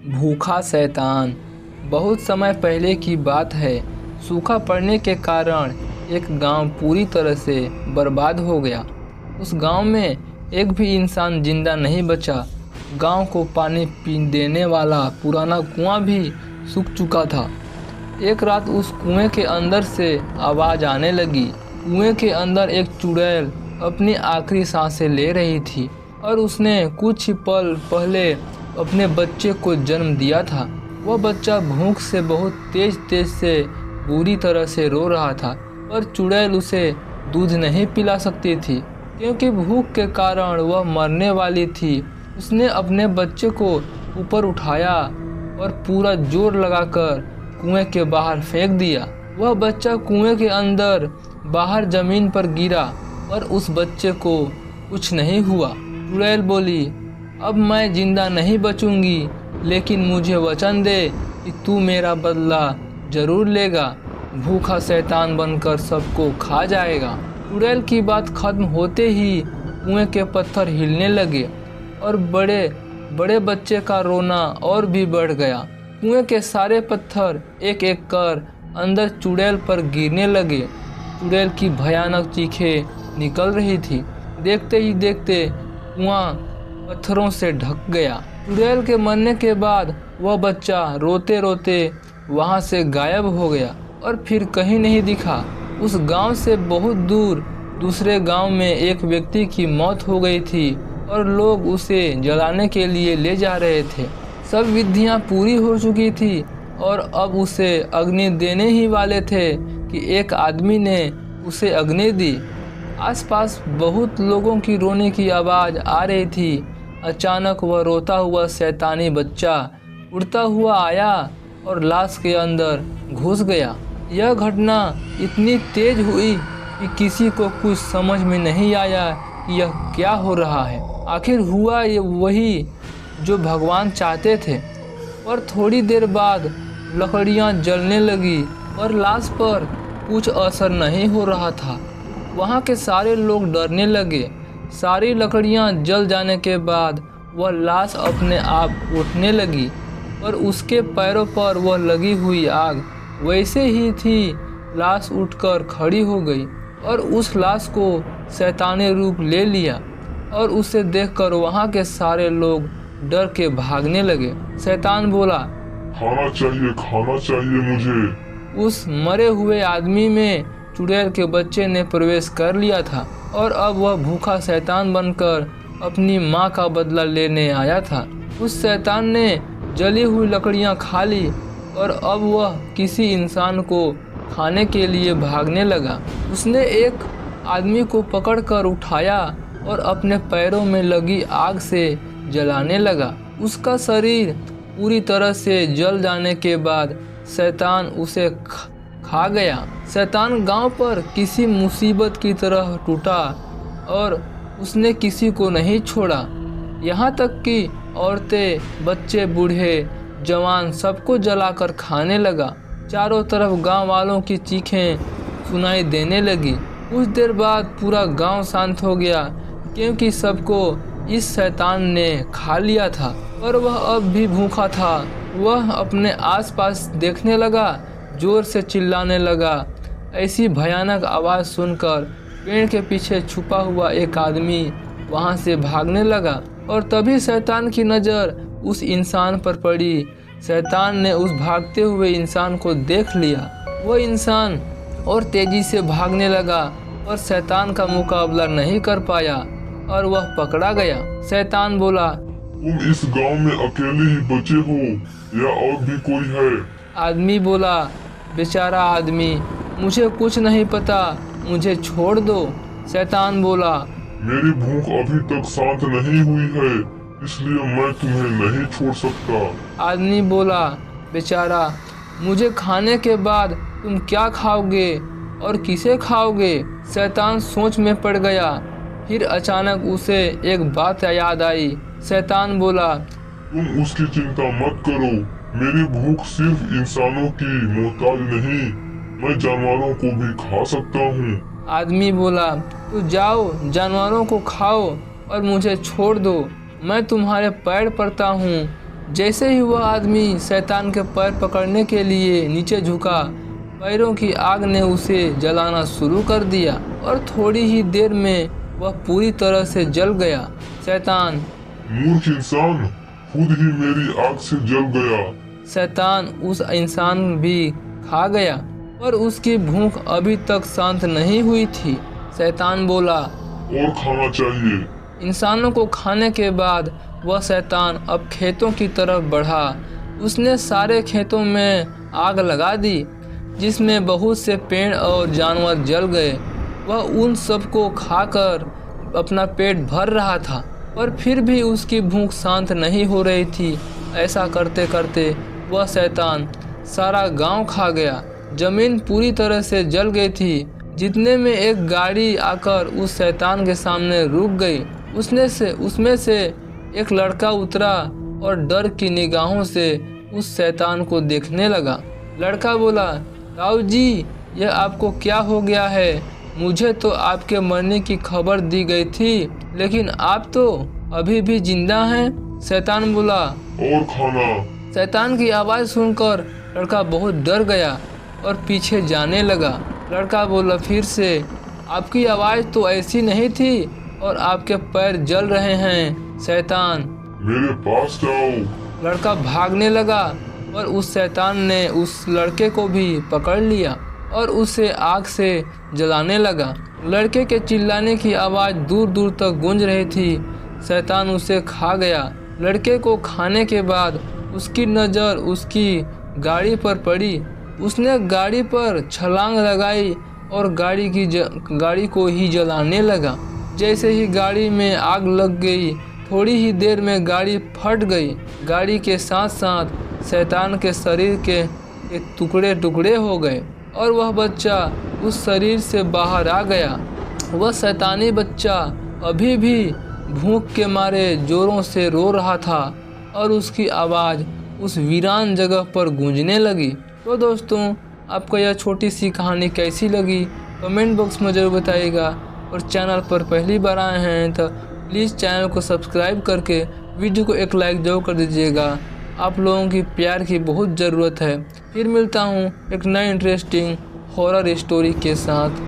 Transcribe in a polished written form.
भूखा शैतान। बहुत समय पहले की बात है। सूखा पड़ने के कारण एक गांव पूरी तरह से बर्बाद हो गया। उस गांव में एक भी इंसान जिंदा नहीं बचा। गांव को पानी पी देने वाला पुराना कुआं भी सूख चुका था। एक रात उस कुएं के अंदर से आवाज़ आने लगी। कुएं के अंदर एक चुड़ैल अपनी आखिरी सांसें ले रही थी और उसने कुछ ही पल पहले अपने बच्चे को जन्म दिया था। वह बच्चा भूख से बहुत तेज से बुरी तरह से रो रहा था, पर चुड़ैल उसे दूध नहीं पिला सकती थी क्योंकि भूख के कारण वह मरने वाली थी। उसने अपने बच्चे को ऊपर उठाया और पूरा जोर लगाकर कुएं के बाहर फेंक दिया। वह बच्चा कुएं के अंदर बाहर जमीन पर गिरा और उस बच्चे को कुछ नहीं हुआ। चुड़ैल बोली, अब मैं जिंदा नहीं बचूंगी, लेकिन मुझे वचन दे कि तू मेरा बदला जरूर लेगा। भूखा शैतान बनकर सबको खा जाएगा। चुड़ैल की बात खत्म होते ही कुएं के पत्थर हिलने लगे और बड़े बड़े बच्चे का रोना और भी बढ़ गया। कुएं के सारे पत्थर एक एक कर अंदर चुड़ैल पर गिरने लगे। चुड़ैल की भयानक चीखें निकल रही थी। देखते ही देखते कुआं पत्थरों से ढक गया। चुड़ैल के मरने के बाद वह बच्चा रोते रोते वहां से गायब हो गया और फिर कहीं नहीं दिखा। उस गांव से बहुत दूर दूसरे गांव में एक व्यक्ति की मौत हो गई थी और लोग उसे जलाने के लिए ले जा रहे थे। सब विधियां पूरी हो चुकी थी और अब उसे अग्नि देने ही वाले थे कि एक आदमी ने उसे अग्नि दी। आसपास बहुत लोगों की रोने की आवाज़ आ रही थी। अचानक वह रोता हुआ शैतानी बच्चा उड़ता हुआ आया और लाश के अंदर घुस गया। यह घटना इतनी तेज हुई कि किसी को कुछ समझ में नहीं आया कि यह क्या हो रहा है। आखिर हुआ ये वही जो भगवान चाहते थे। और थोड़ी देर बाद लकड़ियां जलने लगी और लाश पर कुछ असर नहीं हो रहा था। वहाँ के सारे लोग डरने लगे। सारी लकड़ियाँ जल जाने के बाद वह लाश अपने आप उठने लगी और उसके पैरों पर वह लगी हुई आग वैसे ही थी। लाश उठकर खड़ी हो गई और उस लाश को शैतानी रूप ले लिया और उसे देखकर वहाँ के सारे लोग डर के भागने लगे। शैतान बोला, खाना चाहिए मुझे। उस मरे हुए आदमी में चुड़ैल के बच्चे ने प्रवेश कर लिया था और अब वह भूखा शैतान बनकर अपनी माँ का बदला लेने आया था। उस शैतान ने जली हुई लकड़ियाँ खा ली और अब वह किसी इंसान को खाने के लिए भागने लगा। उसने एक आदमी को पकड़कर उठाया और अपने पैरों में लगी आग से जलाने लगा। उसका शरीर पूरी तरह से जल जाने के बाद शैतान उसे खा गया। शैतान गांव पर किसी मुसीबत की तरह टूटा और उसने किसी को नहीं छोड़ा। यहाँ तक कि औरतें, बच्चे, बूढ़े, जवान सबको जलाकर खाने लगा। चारों तरफ गांव वालों की चीखें सुनाई देने लगी। कुछ देर बाद पूरा गांव शांत हो गया क्योंकि सबको इस शैतान ने खा लिया था। पर वह अब भी भूखा था। वह अपने आसपास देखने लगा, जोर से चिल्लाने लगा। ऐसी भयानक आवाज़ सुनकर पेड़ के पीछे छुपा हुआ एक आदमी वहां से भागने लगा और तभी शैतान की नज़र उस इंसान पर पड़ी। शैतान ने उस भागते हुए इंसान को देख लिया। वह इंसान और तेजी से भागने लगा और शैतान का मुकाबला नहीं कर पाया और वह पकड़ा गया। शैतान बोला, तुम इस गांव में अकेले ही बचे हो या और भी कोई है? आदमी बोला, बेचारा आदमी, मुझे कुछ नहीं पता, मुझे छोड़ दो। शैतान बोला, मेरी भूख अभी तक शांत नहीं हुई है, इसलिए मैं तुम्हें नहीं छोड़ सकता। आदमी बोला, बेचारा, मुझे खाने के बाद तुम क्या खाओगे और किसे खाओगे? शैतान सोच में पड़ गया। फिर अचानक उसे एक बात याद आई। शैतान बोला, तुम उसकी चिंता मत करो, मेरी भूख सिर्फ इंसानों की मोहताज नहीं, मैं जानवरों को भी खा सकता हूँ। आदमी बोला, तो जाओ जानवरों को खाओ और मुझे छोड़ दो। मैं तुम्हारे पैर पड़ता हूँ, जैसे ही वह आदमी शैतान के पैर पकड़ने के लिए नीचे झुका, पैरों की आग ने उसे जलाना शुरू कर दिया और थोड़ी ही देर में वह पूरी तरह से जल गया। शैतान, मूर्ख इंसान, खुद ही मेरी आग से जल गया। शैतान उस इंसान भी खा गया पर उसकी भूख अभी तक शांत नहीं हुई थी। शैतान बोला, और खाना चाहिए। इंसानों को खाने के बाद वह शैतान अब खेतों की तरफ बढ़ा। उसने सारे खेतों में आग लगा दी जिसमें बहुत से पेड़ और जानवर जल गए। वह उन सबको खाकर अपना पेट भर रहा था पर फिर भी उसकी भूख शांत नहीं हो रही थी। ऐसा करते करते वह शैतान सारा गांव खा गया। जमीन पूरी तरह से जल गई थी। जितने में एक गाड़ी आकर उस शैतान के सामने रुक गई। उसमें से एक लड़का उतरा और डर की निगाहों से उस शैतान को देखने लगा। लड़का बोला, ताऊ जी, यह आपको क्या हो गया है? मुझे तो आपके मरने की खबर दी गई थी लेकिन आप तो अभी भी जिंदा हैं। शैतान बोला, और खाना। शैतान की आवाज़ सुनकर लड़का बहुत डर गया और पीछे जाने लगा। लड़का बोला फिर से, आपकी आवाज़ तो ऐसी नहीं थी और आपके पैर जल रहे हैं। शैतान, मेरे पास जाओ। लड़का भागने लगा और उस शैतान ने उस लड़के को भी पकड़ लिया और उसे आग से जलाने लगा। लड़के के चिल्लाने की आवाज़ दूर दूर तक गूंज रही थी। शैतान उसे खा गया। लड़के को खाने के बाद उसकी नज़र उसकी गाड़ी पर पड़ी। उसने गाड़ी पर छलांग लगाई और गाड़ी को ही जलाने लगा। जैसे ही गाड़ी में आग लग गई, थोड़ी ही देर में गाड़ी फट गई। गाड़ी के साथ साथ शैतान के शरीर के टुकड़े टुकड़े हो गए और वह बच्चा उस शरीर से बाहर आ गया। वह शैतानी बच्चा अभी भी भूख के मारे जोरों से रो रहा था और उसकी आवाज़ उस वीरान जगह पर गूंजने लगी। तो दोस्तों, आपको यह छोटी सी कहानी कैसी लगी कमेंट बॉक्स में ज़रूर बताइएगा। और चैनल पर पहली बार आए हैं तो प्लीज़ चैनल को सब्सक्राइब करके वीडियो को एक लाइक जरूर कर दीजिएगा। आप लोगों की प्यार की बहुत ज़रूरत है। फिर मिलता हूँ एक नए इंटरेस्टिंग हॉरर स्टोरी के साथ।